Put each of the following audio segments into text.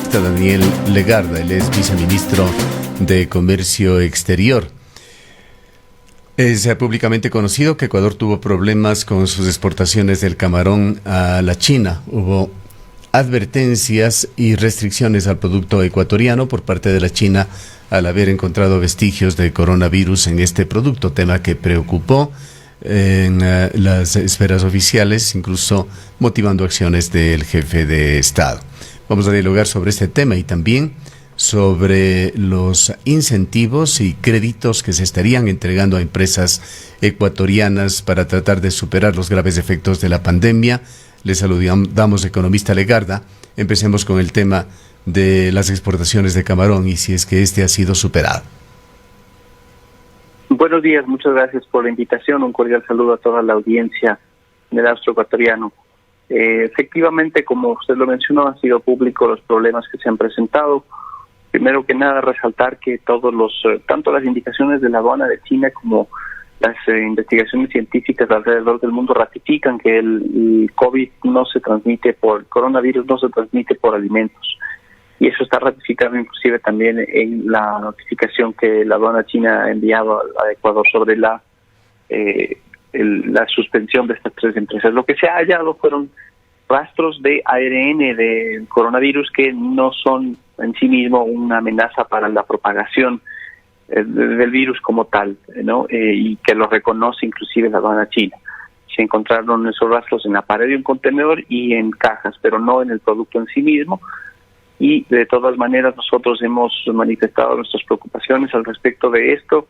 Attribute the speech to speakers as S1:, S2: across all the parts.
S1: economista Daniel Legarda. Él es viceministro de Comercio Exterior. Es públicamente conocido que Ecuador tuvo problemas con sus exportaciones del camarón a la China. Hubo advertencias y restricciones al producto ecuatoriano por parte de la China al haber encontrado vestigios de coronavirus en este producto, tema que preocupó en las esferas oficiales, incluso motivando acciones del jefe de Estado. Vamos a dialogar sobre este tema y también sobre los incentivos y créditos que se estarían entregando a empresas ecuatorianas para tratar de superar los graves efectos de la pandemia. Le saludamos, economista Legarda. Empecemos con el tema de las exportaciones de camarón y si es que este ha sido superado.
S2: Buenos días, muchas gracias por la invitación. Un cordial saludo a toda la audiencia del astro ecuatoriano. Efectivamente, como usted lo mencionó, han sido públicos los problemas que se han presentado. Primero que nada, resaltar que tanto las indicaciones de la aduana de China como las investigaciones científicas alrededor del mundo ratifican que el coronavirus no se transmite por alimentos. Y eso está ratificado inclusive también en la notificación que la aduana china ha enviado a Ecuador sobre la suspensión de estas 3 empresas. Lo que se ha hallado fueron rastros de ARN de coronavirus que no son en sí mismo una amenaza para la propagación del virus como tal, ¿no? Y que lo reconoce inclusive la aduana china. Se encontraron esos rastros en la pared de un contenedor y en cajas, pero no en el producto en sí mismo. Y de todas maneras nosotros hemos manifestado nuestras preocupaciones al respecto de esto,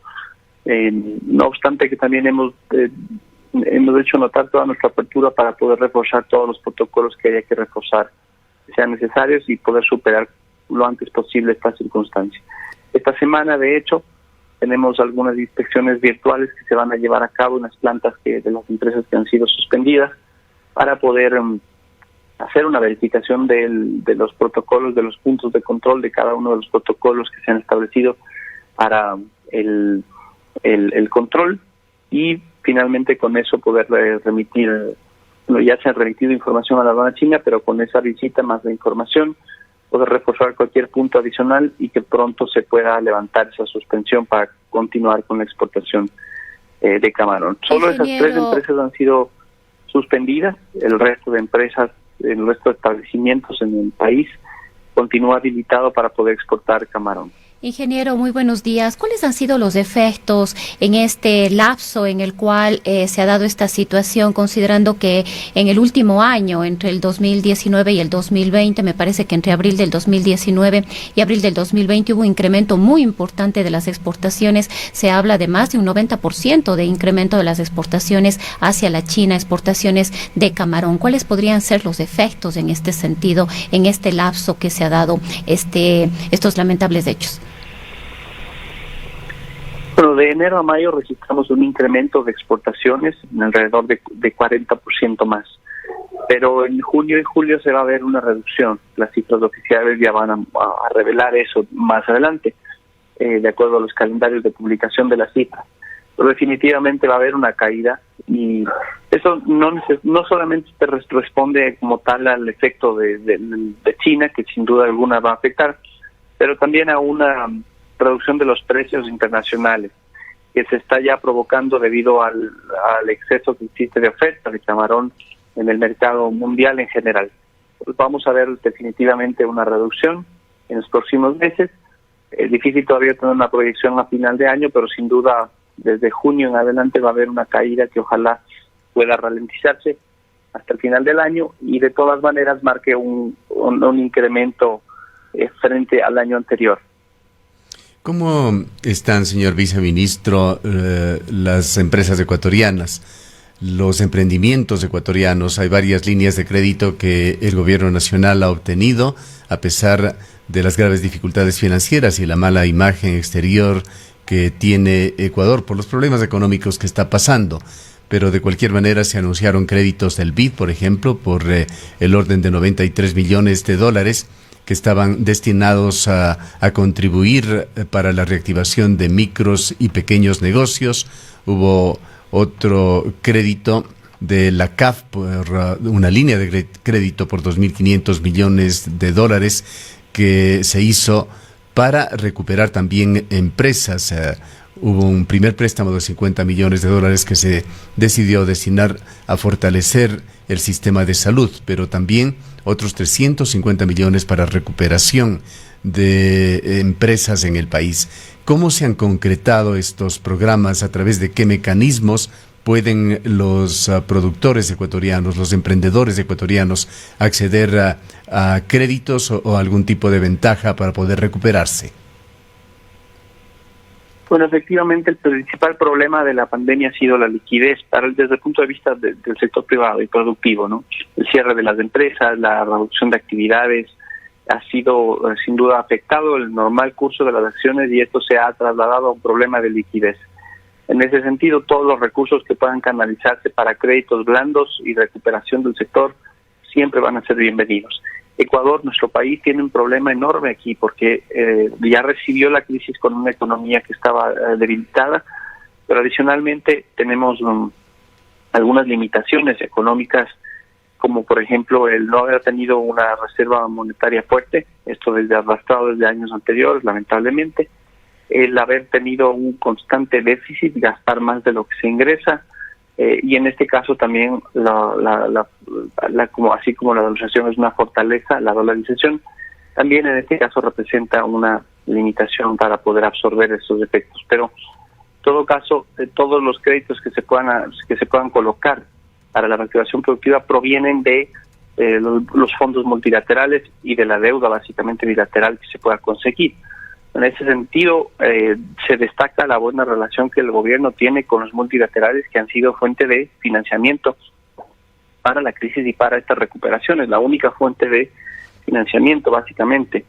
S2: no obstante que también hemos hecho notar toda nuestra apertura para poder reforzar todos los protocolos que haya que reforzar, que sean necesarios y poder superar lo antes posible esta circunstancia. Esta semana, de hecho, tenemos algunas inspecciones virtuales que se van a llevar a cabo en las plantas de las empresas que han sido suspendidas para poder hacer una verificación de los protocolos, de los puntos de control de cada uno de los protocolos que se han establecido para el control y finalmente con eso poder remitir, ya se ha remitido información a la aduana china, pero con esa visita más de información poder reforzar cualquier punto adicional y que pronto se pueda levantar esa suspensión para continuar con la exportación de camarón. Solo esas 3 empresas han sido suspendidas, el resto de empresas, el resto de establecimientos en el país continúa habilitado para poder exportar camarón.
S3: Ingeniero, muy buenos días. ¿Cuáles han sido los efectos en este lapso en el cual se ha dado esta situación, considerando que en el último año, entre el 2019 y el 2020, me parece que entre abril del 2019 y abril del 2020 hubo un incremento muy importante de las exportaciones? Se habla de más de un 90% de incremento de las exportaciones hacia la China, exportaciones de camarón. ¿Cuáles podrían ser los efectos en este sentido, en este lapso que se ha dado estos lamentables hechos?
S2: Bueno, de enero a mayo registramos un incremento de exportaciones en alrededor de 40% más. Pero en junio y julio se va a ver una reducción. Las cifras oficiales ya van a revelar eso más adelante, de acuerdo a los calendarios de publicación de las cifras. Pero definitivamente va a haber una caída y eso no solamente responde como tal al efecto de China, que sin duda alguna va a afectar, pero también a una reducción de los precios internacionales que se está ya provocando debido al exceso que existe de oferta de camarón en el mercado mundial en general. Pues vamos a ver definitivamente una reducción en los próximos meses. Es difícil todavía tener una proyección a final de año, pero sin duda desde junio en adelante va a haber una caída que ojalá pueda ralentizarse hasta el final del año y de todas maneras marque un incremento frente al año anterior.
S1: ¿Cómo están, señor viceministro, las empresas ecuatorianas, los emprendimientos ecuatorianos? Hay varias líneas de crédito que el gobierno nacional ha obtenido a pesar de las graves dificultades financieras y la mala imagen exterior que tiene Ecuador por los problemas económicos que está pasando. Pero de cualquier manera se anunciaron créditos del BID, por ejemplo, por el orden de $93 millones que estaban destinados a contribuir para la reactivación de micros y pequeños negocios. Hubo otro crédito de la CAF por una línea de crédito por $2.500 millones que se hizo para recuperar también empresas. Hubo un primer préstamo de $50 millones que se decidió destinar a fortalecer el sistema de salud, pero también otros 350 millones para recuperación de empresas en el país. ¿Cómo se han concretado estos programas? ¿A través de qué mecanismos pueden los productores ecuatorianos, los emprendedores ecuatorianos acceder a créditos o algún tipo de ventaja para poder recuperarse?
S2: Bueno, efectivamente el principal problema de la pandemia ha sido la liquidez desde el punto de vista del sector privado y productivo, ¿no? El cierre de las empresas, la reducción de actividades, ha sido sin duda afectado el normal curso de las acciones y esto se ha trasladado a un problema de liquidez. En ese sentido, todos los recursos que puedan canalizarse para créditos blandos y recuperación del sector siempre van a ser bienvenidos. Ecuador, nuestro país, tiene un problema enorme aquí porque ya recibió la crisis con una economía que estaba debilitada, pero adicionalmente tenemos algunas limitaciones económicas, como por ejemplo el no haber tenido una reserva monetaria fuerte, esto arrastrado desde años anteriores, lamentablemente, el haber tenido un constante déficit, gastar más de lo que se ingresa, y en este caso también así como la dolarización es una fortaleza, la dolarización también en este caso representa una limitación para poder absorber esos efectos. Pero en todo caso, todos los créditos que se puedan colocar para la reactivación productiva provienen de los fondos multilaterales y de la deuda básicamente bilateral que se pueda conseguir. En ese sentido, se destaca la buena relación que el gobierno tiene con los multilaterales que han sido fuente de financiamiento para la crisis y para estas recuperaciones, la única fuente de financiamiento básicamente,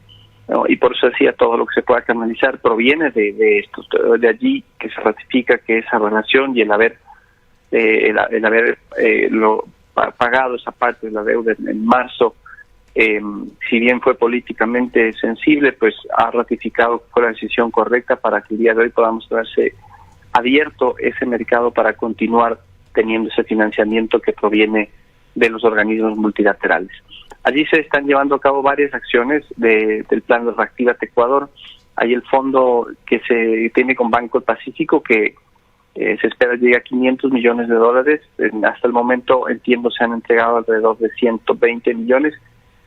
S2: ¿no? Y por eso decía, todo lo que se pueda canalizar proviene de allí que se ratifica que esa relación y el haber pagado esa parte de la deuda en marzo, si bien fue políticamente sensible, pues ha ratificado que fue la decisión correcta para que el día de hoy podamos verse abierto ese mercado para continuar teniendo ese financiamiento que proviene de los organismos multilaterales. Allí se están llevando a cabo varias acciones del plan de Reactívate Ecuador. Hay el fondo que se tiene con Banco Pacífico que se espera llegue a $500 millones. Hasta el momento, entiendo, se han entregado alrededor de 120 millones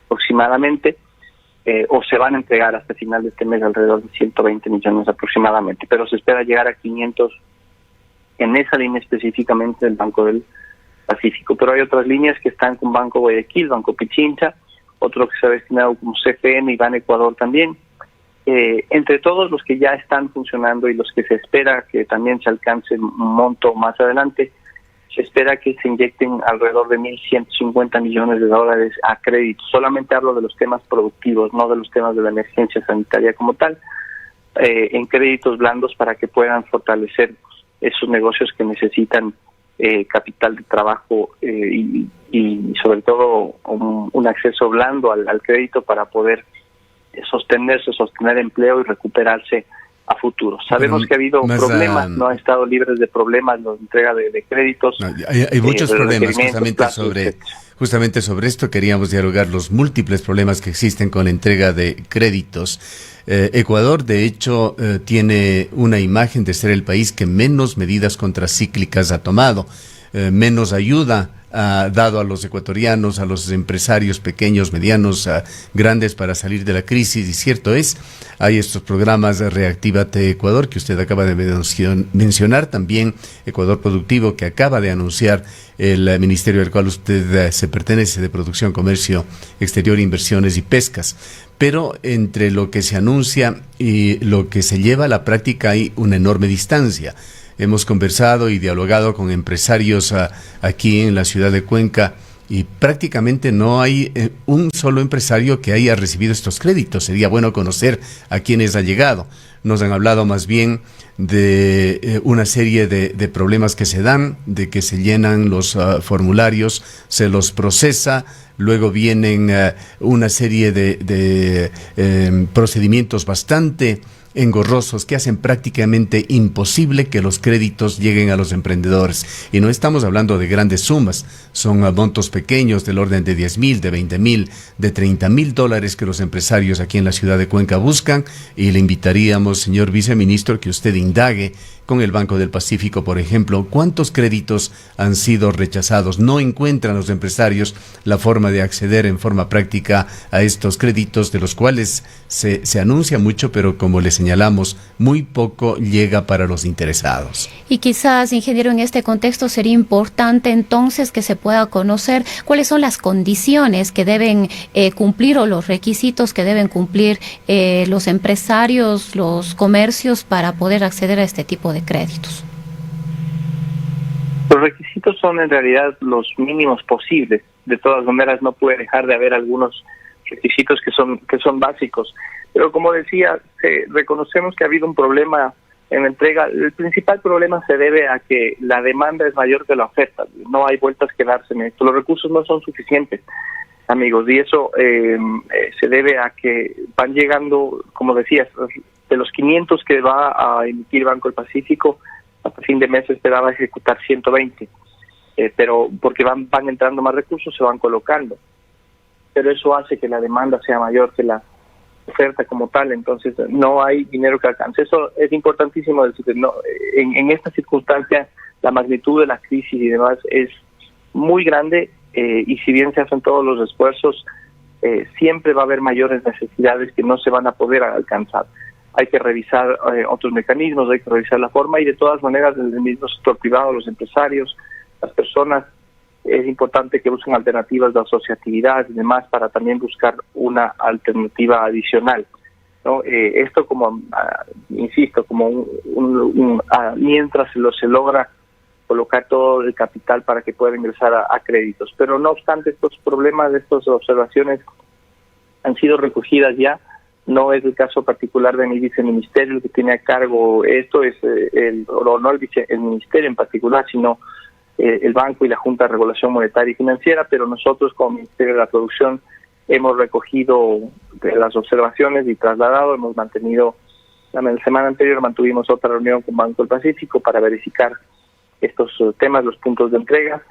S2: aproximadamente, o se van a entregar hasta el final de este mes alrededor de 120 millones aproximadamente, pero se espera llegar a 500 en esa línea específicamente del Banco del Pacífico. Pero hay otras líneas que están con Banco Guayaquil, Banco Pichincha, otro que se ha destinado como CFN y Ban Ecuador también. Entre todos los que ya están funcionando y los que se espera que también se alcance un monto más adelante, se espera que se inyecten alrededor de $1.150 millones a crédito. Solamente hablo de los temas productivos, no de los temas de la emergencia sanitaria como tal, en créditos blandos para que puedan fortalecer esos negocios que necesitan capital de trabajo y sobre todo un acceso blando al crédito para poder sostener empleo y recuperarse a futuro. Sabemos que ha habido problemas, no han estado libres de problemas la entrega de créditos.
S1: No, hay muchos problemas, justamente sobre esto queríamos dialogar, los múltiples problemas que existen con la entrega de créditos. Ecuador, de hecho, tiene una imagen de ser el país que menos medidas contracíclicas ha tomado, menos ayuda ha dado a los ecuatorianos, a los empresarios pequeños, medianos, grandes para salir de la crisis. Y cierto es, hay estos programas de Reactívate Ecuador que usted acaba de mencionar, también Ecuador Productivo que acaba de anunciar el ministerio al cual usted se pertenece, de Producción, Comercio Exterior, Inversiones y Pescas. Pero entre lo que se anuncia y lo que se lleva a la práctica hay una enorme distancia. Hemos conversado y dialogado con empresarios aquí en la ciudad de Cuenca y prácticamente no hay un solo empresario que haya recibido estos créditos. Sería bueno conocer a quienes ha llegado. Nos han hablado más bien de una serie de problemas que se dan, de que se llenan los formularios, se los procesa, luego vienen una serie de procedimientos bastante engorrosos que hacen prácticamente imposible que los créditos lleguen a los emprendedores. Y no estamos hablando de grandes sumas, son montos pequeños del orden de 10,000, de 20,000, de 30,000 dólares que los empresarios aquí en la ciudad de Cuenca buscan, y le invitaríamos, señor viceministro, que usted indague con el Banco del Pacífico, por ejemplo, cuántos créditos han sido rechazados. No encuentran los empresarios la forma de acceder en forma práctica a estos créditos, de los cuales se anuncia mucho, pero como le señalamos, muy poco llega para los interesados.
S3: Y quizás, ingeniero, en este contexto sería importante entonces que se pueda conocer cuáles son las condiciones que deben cumplir, o los requisitos que deben cumplir los empresarios, los comercios, para poder acceder a este tipo de créditos.
S2: Los requisitos son en realidad los mínimos posibles. De todas maneras, no puede dejar de haber algunos requisitos que son básicos. Pero como decía, reconocemos que ha habido un problema en la entrega. El principal problema se debe a que la demanda es mayor que la oferta. No hay vueltas que darse en esto. Los recursos no son suficientes, amigos, y eso se debe a que van llegando, como decías, de los 500 que va a emitir Banco del Pacífico, hasta fin de mes se esperaba ejecutar 120, pero porque van entrando más recursos, se van colocando, pero eso hace que la demanda sea mayor que la oferta como tal, entonces no hay dinero que alcance. Eso es importantísimo decir. No, en esta circunstancia la magnitud de la crisis y demás es muy grande, y si bien se hacen todos los esfuerzos, siempre va a haber mayores necesidades que no se van a poder alcanzar. Hay que revisar otros mecanismos, hay que revisar la forma, y de todas maneras desde el mismo sector privado, los empresarios, las personas, es importante que busquen alternativas de asociatividad y demás para también buscar una alternativa adicional, ¿no? Esto como, insisto, como mientras se logra colocar todo el capital para que pueda ingresar a créditos. Pero no obstante, estos problemas, estas observaciones han sido recogidas ya. No es el caso particular de mi viceministerio, el que tiene a cargo esto, es el ministerio en particular, sino el banco y la Junta de Regulación Monetaria y Financiera, pero nosotros como Ministerio de la Producción hemos recogido las observaciones y trasladado. Hemos mantenido, la semana anterior mantuvimos otra reunión con Banco del Pacífico para verificar estos temas, los puntos de entrega.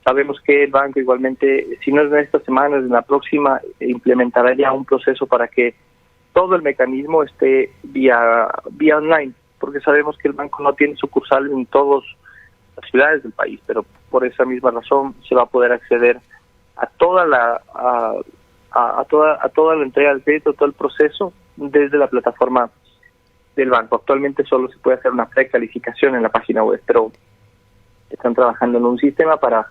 S2: Sabemos que el banco igualmente, si no es en esta semana, es en la próxima, implementará ya un proceso para que todo el mecanismo esté vía online, porque sabemos que el banco no tiene sucursales en todas las ciudades del país, pero por esa misma razón se va a poder acceder a toda la entrega del crédito, todo el proceso desde la plataforma del banco. Actualmente solo se puede hacer una precalificación en la página web, pero están trabajando en un sistema para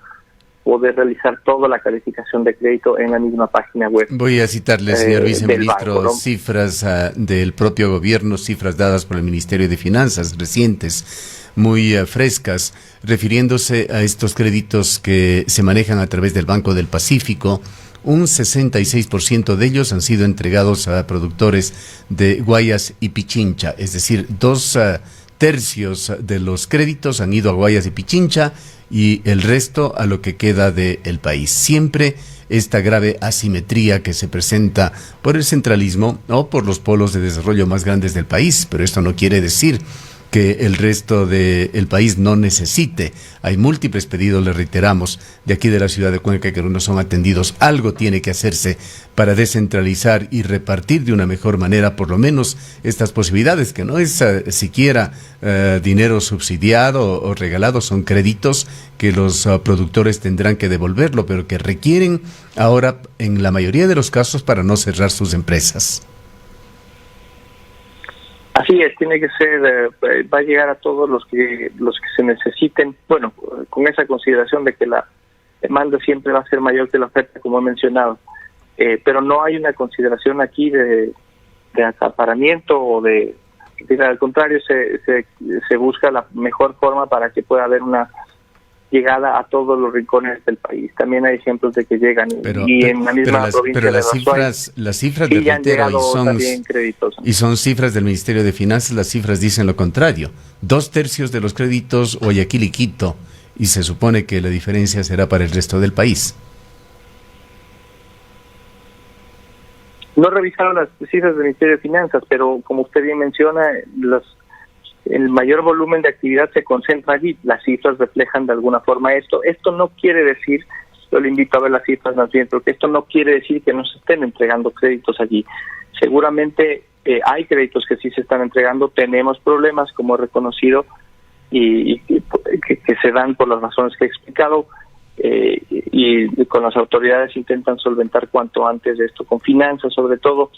S2: poder realizar toda la calificación de crédito en la misma página web.
S1: Voy a citarle, señor viceministro,
S2: banco, ¿no?
S1: Cifras del propio gobierno, cifras dadas por el Ministerio de Finanzas, recientes, muy frescas, refiriéndose a estos créditos que se manejan a través del Banco del Pacífico. Un 66% de ellos han sido entregados a productores de Guayas y Pichincha, es decir, 2/3 de los créditos han ido a Guayas y Pichincha, y el resto a lo que queda del país. Siempre esta grave asimetría que se presenta por el centralismo o por los polos de desarrollo más grandes del país, pero esto no quiere decir que el resto del país no necesite. Hay múltiples pedidos, le reiteramos, de aquí de la ciudad de Cuenca que no son atendidos. Algo tiene que hacerse para descentralizar y repartir de una mejor manera por lo menos estas posibilidades, que no es siquiera dinero subsidiado o regalado, son créditos que los productores tendrán que devolverlo, pero que requieren ahora en la mayoría de los casos para no cerrar sus empresas.
S2: Así es, tiene que ser, va a llegar a todos los que se necesiten, bueno, con esa consideración de que la demanda siempre va a ser mayor que la oferta, como he mencionado, pero no hay una consideración aquí de acaparamiento o de, al contrario, se busca la mejor forma para que pueda haber una llegada a todos los rincones del país. También hay ejemplos de que llegan en la misma provincia de Azuay,
S1: las cifras de reitero y son cifras del Ministerio de Finanzas. Las cifras dicen lo contrario: 2/3 de los créditos Guayaquil y Quito, y se supone que la diferencia será para el resto del país.
S2: No he revisado las cifras del Ministerio de Finanzas, pero como usted bien menciona, el mayor volumen de actividad se concentra allí. Las cifras reflejan de alguna forma esto. Esto no quiere decir, yo le invito a ver las cifras más bien, porque esto no quiere decir que no se estén entregando créditos allí. Seguramente hay créditos que sí se están entregando, tenemos problemas, como he reconocido, y que se dan por las razones que he explicado, y con las autoridades intentan solventar cuanto antes esto, con finanzas sobre todo,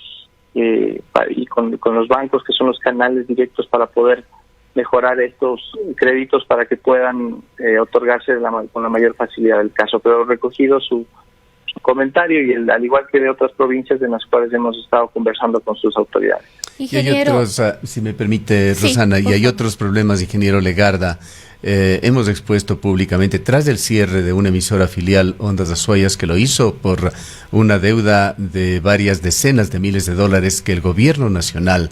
S2: y con los bancos, que son los canales directos para poder mejorar estos créditos para que puedan otorgarse con la mayor facilidad del caso. Pero he recogido su comentario y al igual que de otras provincias en las cuales hemos estado conversando con sus autoridades.
S1: Ingeniero. Y hay otros, si me permite, Rosana, y hay otros problemas, ingeniero Legarda. Hemos expuesto públicamente, tras del cierre de una emisora filial, Ondas Azuayas, que lo hizo por una deuda de varias decenas de miles de dólares que el gobierno nacional,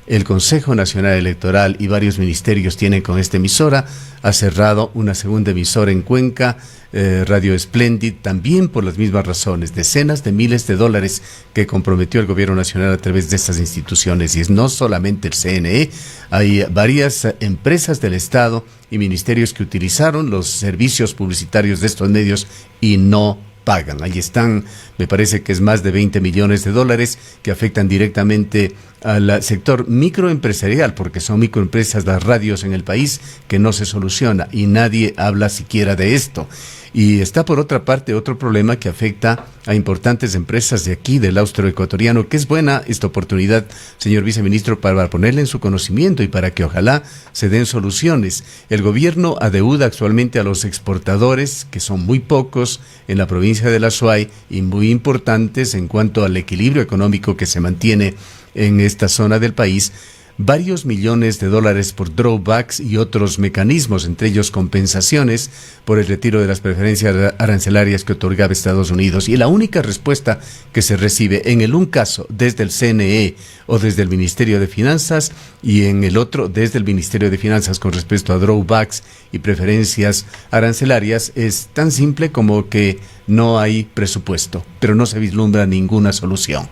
S1: el Consejo Nacional Electoral y varios ministerios tienen con esta emisora, ha cerrado una segunda emisora en Cuenca, Radio Splendid, también por las mismas razones, decenas de miles de dólares que comprometió el gobierno nacional a través de estas instituciones. Y es no solamente el CNE, hay varias empresas del Estado y ministerios que utilizaron los servicios publicitarios de estos medios y no pagan. Ahí están, me parece que es más de 20 millones de dólares que afectan directamente al sector microempresarial, porque son microempresas las radios en el país, que no se soluciona y nadie habla siquiera de esto. Y está por otra parte otro problema que afecta a importantes empresas de aquí, del austro ecuatoriano, que es buena esta oportunidad, señor viceministro, para ponerle en su conocimiento y para que ojalá se den soluciones. El gobierno adeuda actualmente a los exportadores, que son muy pocos en la provincia de La Suay y muy importantes en cuanto al equilibrio económico que se mantiene en esta zona del país, varios millones de dólares por drawbacks y otros mecanismos, entre ellos compensaciones por el retiro de las preferencias arancelarias que otorgaba Estados Unidos. Y la única respuesta que se recibe en el un caso desde el CNE o desde el Ministerio de Finanzas y en el otro desde el Ministerio de Finanzas con respecto a drawbacks y preferencias arancelarias es tan simple como que no hay presupuesto, pero no se vislumbra ninguna solución.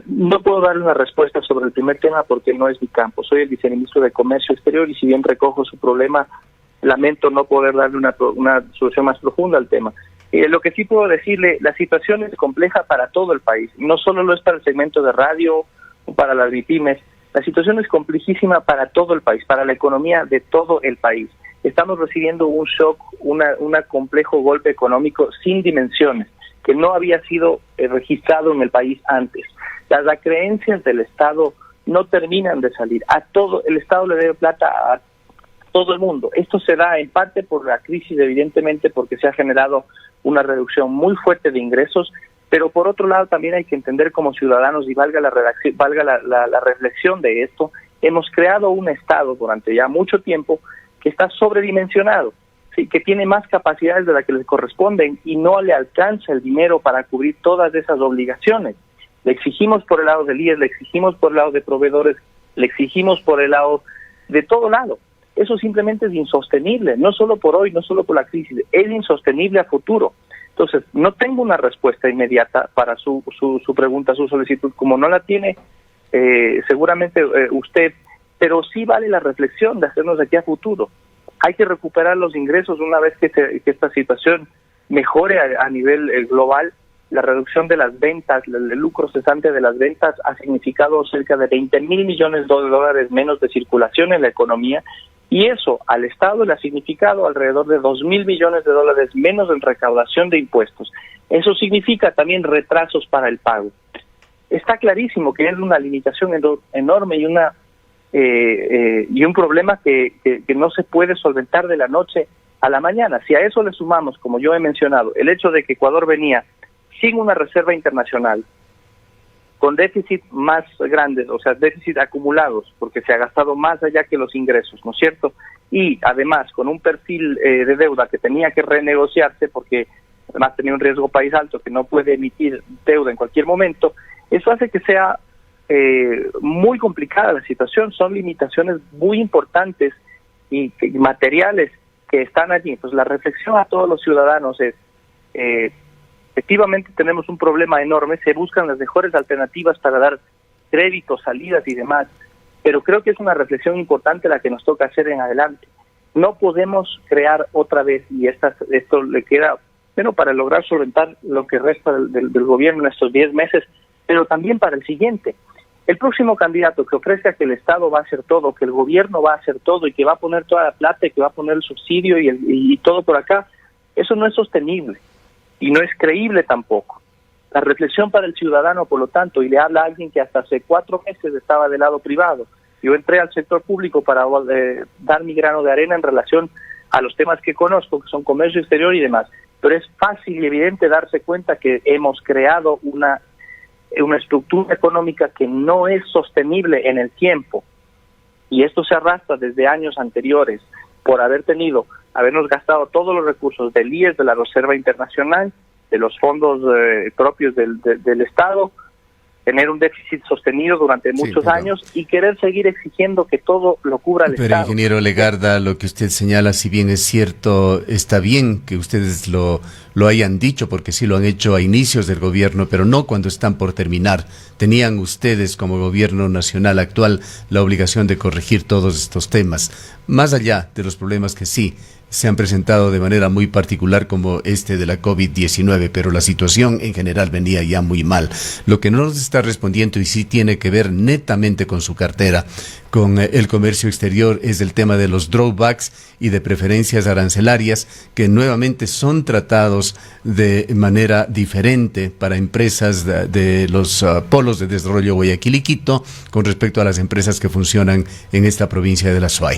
S2: No puedo darle una respuesta sobre el primer tema porque no es mi campo. Soy el viceministro de Comercio Exterior y si bien recojo su problema, lamento no poder darle una solución más profunda al tema. Lo que sí puedo decirle, la situación es compleja para todo el país. No solo lo es para el segmento de radio o para las MIPYMES. La situación es complejísima para todo el país, para la economía de todo el país. Estamos recibiendo un shock, un complejo golpe económico sin dimensiones, que no había sido registrado en el país antes. Las acreencias del Estado no terminan de salir. El Estado le debe plata a todo el mundo. Esto se da en parte por la crisis, evidentemente, porque se ha generado una reducción muy fuerte de ingresos, pero por otro lado también hay que entender como ciudadanos, y valga la reflexión de esto, hemos creado un Estado durante ya mucho tiempo que está sobredimensionado, ¿sí? Que tiene más capacidades de las que le corresponden y no le alcanza el dinero para cubrir todas esas obligaciones. Le exigimos por el lado del IES, le exigimos por el lado de proveedores, le exigimos por el lado de todo lado. Eso simplemente es insostenible, no solo por hoy, no solo por la crisis, es insostenible a futuro. Entonces, no tengo una respuesta inmediata para su pregunta, su solicitud, como no la tiene seguramente usted, pero sí vale la reflexión de hacernos de aquí a futuro. Hay que recuperar los ingresos una vez que esta situación mejore a nivel global. La reducción de las ventas, el lucro cesante de las ventas ha significado cerca de 20,000 millones de dólares menos de circulación en la economía, y eso al Estado le ha significado alrededor de 2,000 millones de dólares menos en recaudación de impuestos. Eso significa también retrasos para el pago. Está clarísimo que es una limitación enorme y un problema que no se puede solventar de la noche a la mañana. Si a eso le sumamos, como yo he mencionado, el hecho de que Ecuador venía sin una reserva internacional, con déficit más grandes, o sea, déficit acumulados, porque se ha gastado más allá que los ingresos, ¿no es cierto? Y además con un perfil de deuda que tenía que renegociarse, porque además tenía un riesgo país alto que no puede emitir deuda en cualquier momento, eso hace que sea muy complicada la situación. Son limitaciones muy importantes y materiales que están allí. Pues la reflexión a todos los ciudadanos es Efectivamente tenemos un problema enorme, se buscan las mejores alternativas para dar créditos, salidas y demás, pero creo que es una reflexión importante la que nos toca hacer en adelante. No podemos crear otra vez, y esto le queda, bueno, para lograr solventar lo que resta del gobierno en estos 10 meses, pero también para el siguiente. El próximo candidato que ofrezca que el Estado va a hacer todo, que el gobierno va a hacer todo y que va a poner toda la plata y que va a poner el subsidio y todo por acá, eso no es sostenible y no es creíble tampoco. La reflexión para el ciudadano, por lo tanto, y le habla a alguien que hasta hace 4 meses estaba del lado privado. Yo entré al sector público para dar mi grano de arena en relación a los temas que conozco, que son comercio exterior y demás. Pero es fácil y evidente darse cuenta que hemos creado una estructura económica que no es sostenible en el tiempo. Y esto se arrastra desde años anteriores por habernos gastado todos los recursos del IES, de la Reserva Internacional, de los fondos propios del Estado, tener un déficit sostenido durante muchos años y querer seguir exigiendo que todo lo cubra el Estado.
S1: Pero, ingeniero Legarda, lo que usted señala, si bien es cierto, está bien que ustedes lo hayan dicho, porque sí lo han hecho a inicios del gobierno, pero no cuando están por terminar. Tenían ustedes, como gobierno nacional actual, la obligación de corregir todos estos temas, más allá de los problemas que sí se han presentado de manera muy particular como este de la COVID-19, pero la situación en general venía ya muy mal. Lo que no nos está respondiendo y sí tiene que ver netamente con su cartera, con el comercio exterior, es el tema de los drawbacks y de preferencias arancelarias que nuevamente son tratados de manera diferente para empresas de los polos de desarrollo Guayaquil y Quito con respecto a las empresas que funcionan en esta provincia de la SUAY.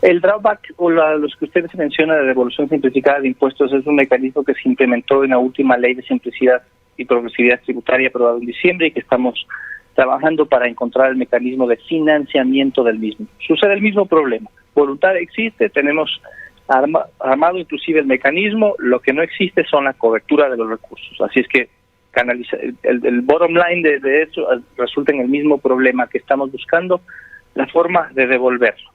S2: El drawback, o los que ustedes mencionan de devolución simplificada de impuestos, es un mecanismo que se implementó en la última ley de simplicidad y progresividad tributaria aprobada en diciembre y que estamos trabajando para encontrar el mecanismo de financiamiento del mismo. Sucede el mismo problema. Voluntad existe, tenemos armado inclusive el mecanismo, lo que no existe son la cobertura de los recursos. Así es que el bottom line de eso resulta en el mismo problema que estamos buscando, la forma de devolverlo.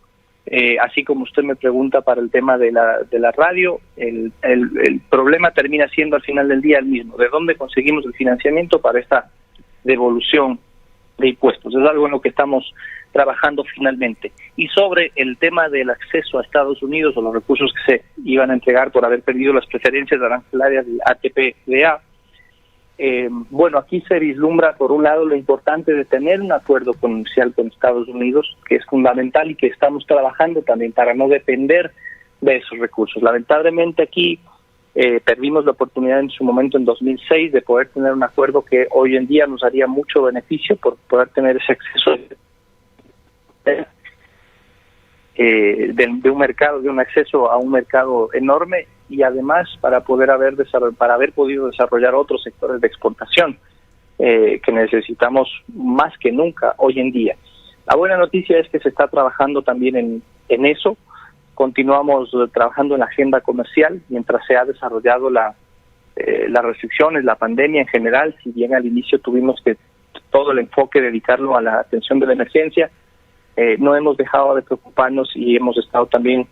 S2: Así como usted me pregunta para el tema de la radio, el problema termina siendo al final del día el mismo. ¿De dónde conseguimos el financiamiento para esta devolución de impuestos? Es algo en lo que estamos trabajando finalmente. Y sobre el tema del acceso a Estados Unidos o los recursos que se iban a entregar por haber perdido las preferencias arancelarias del ATP-DA, bueno, aquí se vislumbra por un lado lo importante de tener un acuerdo comercial con Estados Unidos, que es fundamental y que estamos trabajando también para no depender de esos recursos. Lamentablemente aquí perdimos la oportunidad en su momento en 2006 de poder tener un acuerdo que hoy en día nos haría mucho beneficio por poder tener ese acceso de un mercado, de un acceso a un mercado enorme y además para haber podido desarrollar otros sectores de exportación que necesitamos más que nunca hoy en día. La buena noticia es que se está trabajando también en eso. Continuamos trabajando en la agenda comercial mientras se ha desarrollado las restricciones, la pandemia en general. Si bien al inicio tuvimos que todo el enfoque dedicarlo a la atención de la emergencia, no hemos dejado de preocuparnos y hemos estado también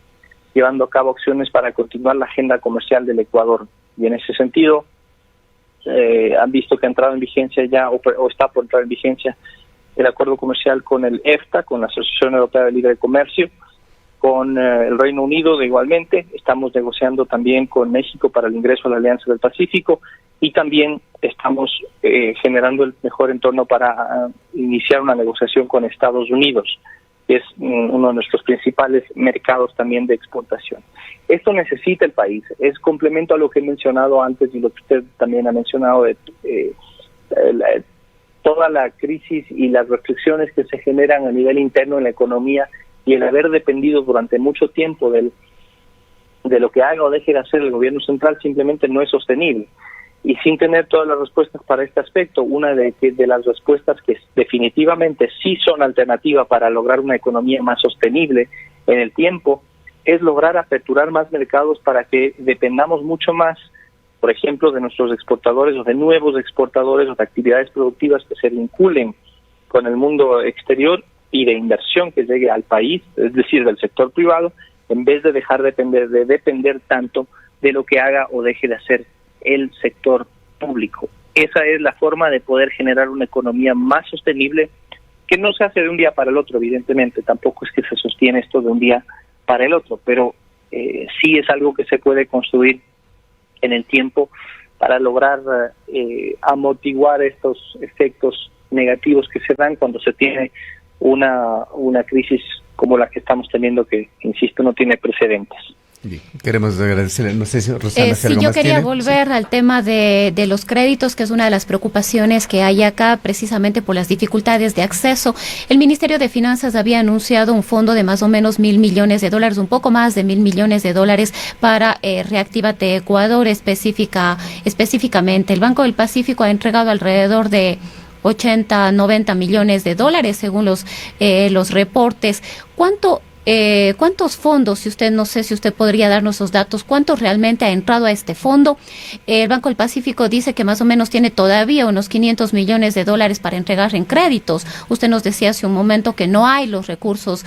S2: llevando a cabo acciones para continuar la agenda comercial del Ecuador. Y en ese sentido, han visto que ha entrado en vigencia ya, o está por entrar en vigencia, el acuerdo comercial con el EFTA, con la Asociación Europea de Libre Comercio, con el Reino Unido igualmente. Estamos negociando también con México para el ingreso a la Alianza del Pacífico y también estamos generando el mejor entorno para iniciar una negociación con Estados Unidos, que es uno de nuestros principales mercados también de exportación. Esto necesita el país, es complemento a lo que he mencionado antes y lo que usted también ha mencionado de toda la crisis y las restricciones que se generan a nivel interno en la economía y el haber dependido durante mucho tiempo de lo que haga o deje de hacer el gobierno central simplemente no es sostenible. Y sin tener todas las respuestas para este aspecto, una de las respuestas que definitivamente sí son alternativa para lograr una economía más sostenible en el tiempo, es lograr aperturar más mercados para que dependamos mucho más, por ejemplo, de nuestros exportadores o de nuevos exportadores o de actividades productivas que se vinculen con el mundo exterior y de inversión que llegue al país, es decir, del sector privado, en vez de dejar de depender tanto de lo que haga o deje de hacer el sector público. Esa es la forma de poder generar una economía más sostenible, que no se hace de un día para el otro, evidentemente, tampoco es que se sostiene esto de un día para el otro, pero sí es algo que se puede construir en el tiempo para lograr amortiguar estos efectos negativos que se dan cuando se tiene una crisis como la que estamos teniendo, que, insisto, no tiene precedentes.
S1: Bien, queremos agradecerle. No sé si Rosana,
S3: sí, yo quería volver al tema de los créditos, que es una de las preocupaciones que hay acá, precisamente por las dificultades de acceso. El Ministerio de Finanzas había anunciado un fondo de más o menos $1.000 millones, un poco más de $1.000 millones para Reactívate Ecuador específicamente. El Banco del Pacífico ha entregado alrededor de 80, 90 millones de dólares según los reportes. ¿Cuántos fondos, no sé si usted podría darnos esos datos, cuántos realmente ha entrado a este fondo? El Banco del Pacífico dice que más o menos tiene todavía unos 500 millones de dólares para entregar en créditos. Usted nos decía hace un momento que no hay los recursos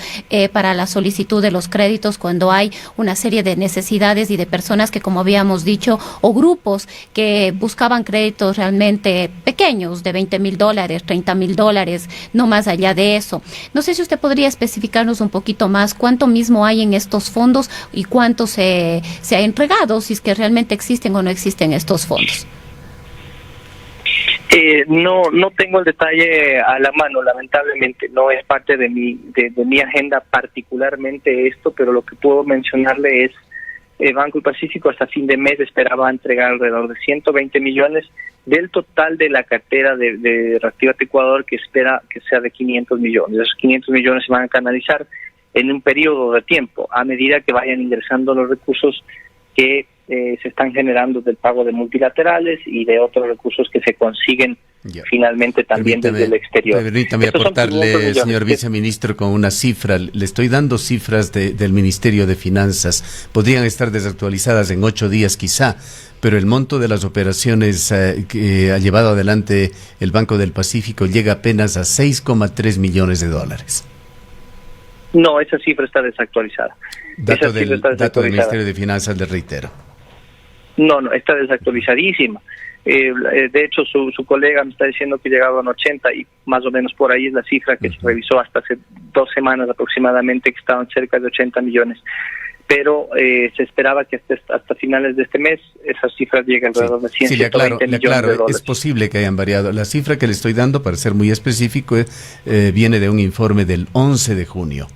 S3: para la solicitud de los créditos cuando hay una serie de necesidades y de personas que, como habíamos dicho, o grupos que buscaban créditos realmente pequeños de $20,000, $30,000, no más allá de eso. No sé si usted podría especificarnos un poquito más cuánto mismo hay en estos fondos y cuánto se ha entregado, si es que realmente existen o no existen estos fondos.
S2: No tengo el detalle a la mano, lamentablemente, no es parte de mi agenda particularmente esto, pero lo que puedo mencionarle es Banco del Pacífico hasta fin de mes esperaba entregar alrededor de 120 millones del total de la cartera de Reactívate Ecuador, que espera que sea de 500 millones. Esos 500 millones se van a canalizar en un periodo de tiempo, a medida que vayan ingresando los recursos que se están generando del pago de multilaterales y de otros recursos que se consiguen finalmente también desde el exterior.
S1: Permítame aportarle, señor viceministro, con una cifra. Le estoy dando cifras del Ministerio de Finanzas. Podrían estar desactualizadas en 8 días quizá, pero el monto de las operaciones que ha llevado adelante el Banco del Pacífico llega apenas a 6,3 millones de dólares.
S2: No, esa cifra está desactualizada.
S1: Dato del Ministerio de Finanzas, le reitero.
S2: No, está desactualizadísima. De hecho, su colega me está diciendo que llegaban 80 y más o menos por ahí es la cifra que se revisó hasta hace 2 semanas aproximadamente, que estaban cerca de 80 millones. Pero se esperaba que hasta finales de este mes esas cifras lleguen alrededor de 120 millones de dólares.
S1: Es posible que hayan variado. La cifra que le estoy dando, para ser muy específico, viene de un informe del 11 de junio.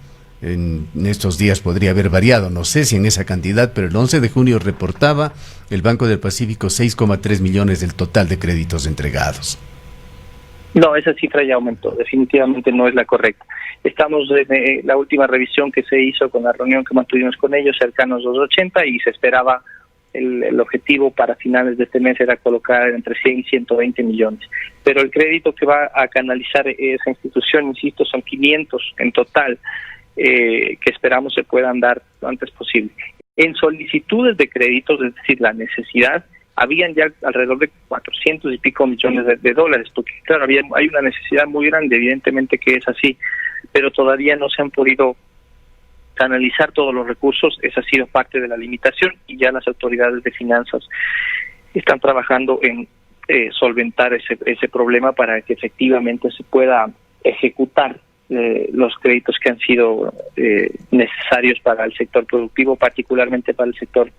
S1: En estos días podría haber variado, no sé si en esa cantidad, pero el 11 de junio reportaba el Banco del Pacífico 6,3 millones del total de créditos entregados.
S2: No, esa cifra ya aumentó, definitivamente no es la correcta. Estamos en la última revisión que se hizo con la reunión que mantuvimos con ellos, cercanos a los 80, y se esperaba el objetivo para finales de este mes era colocar entre 100 y 120 millones. Pero el crédito que va a canalizar esa institución, insisto, son 500 en total, que esperamos se puedan dar lo antes posible. En solicitudes de créditos, es decir, la necesidad, habían ya alrededor de 400 y pico millones de dólares, porque claro, hay una necesidad muy grande, evidentemente que es así, pero todavía no se han podido canalizar todos los recursos. Esa ha sido parte de la limitación y ya las autoridades de finanzas están trabajando en solventar ese problema para que efectivamente se pueda ejecutar los créditos que han sido necesarios para el sector productivo, particularmente para el sector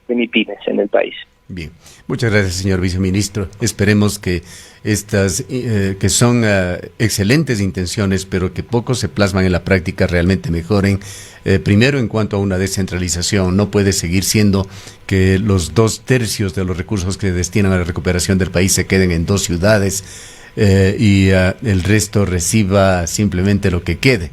S2: de MIPYMES en el país.
S1: Bien, muchas gracias, señor viceministro. Esperemos que estas, que son excelentes intenciones, pero que poco se plasman en la práctica, realmente mejoren. Primero, en cuanto a una descentralización, no puede seguir siendo que los 2/3 de los recursos que se destinan a la recuperación del país se queden en 2 ciudades y el resto reciba simplemente lo que quede.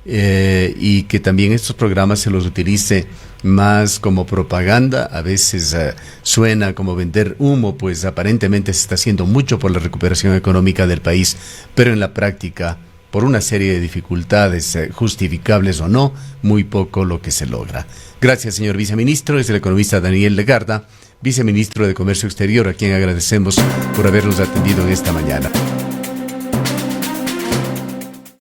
S1: Y que también estos programas se los utilice más como propaganda. A veces suena como vender humo, pues aparentemente se está haciendo mucho por la recuperación económica del país, pero en la práctica, por una serie de dificultades justificables o no, muy poco lo que se logra. Gracias, señor viceministro. Es el economista Daniel Legarda, viceministro de Comercio Exterior, a quien agradecemos por habernos atendido en esta mañana.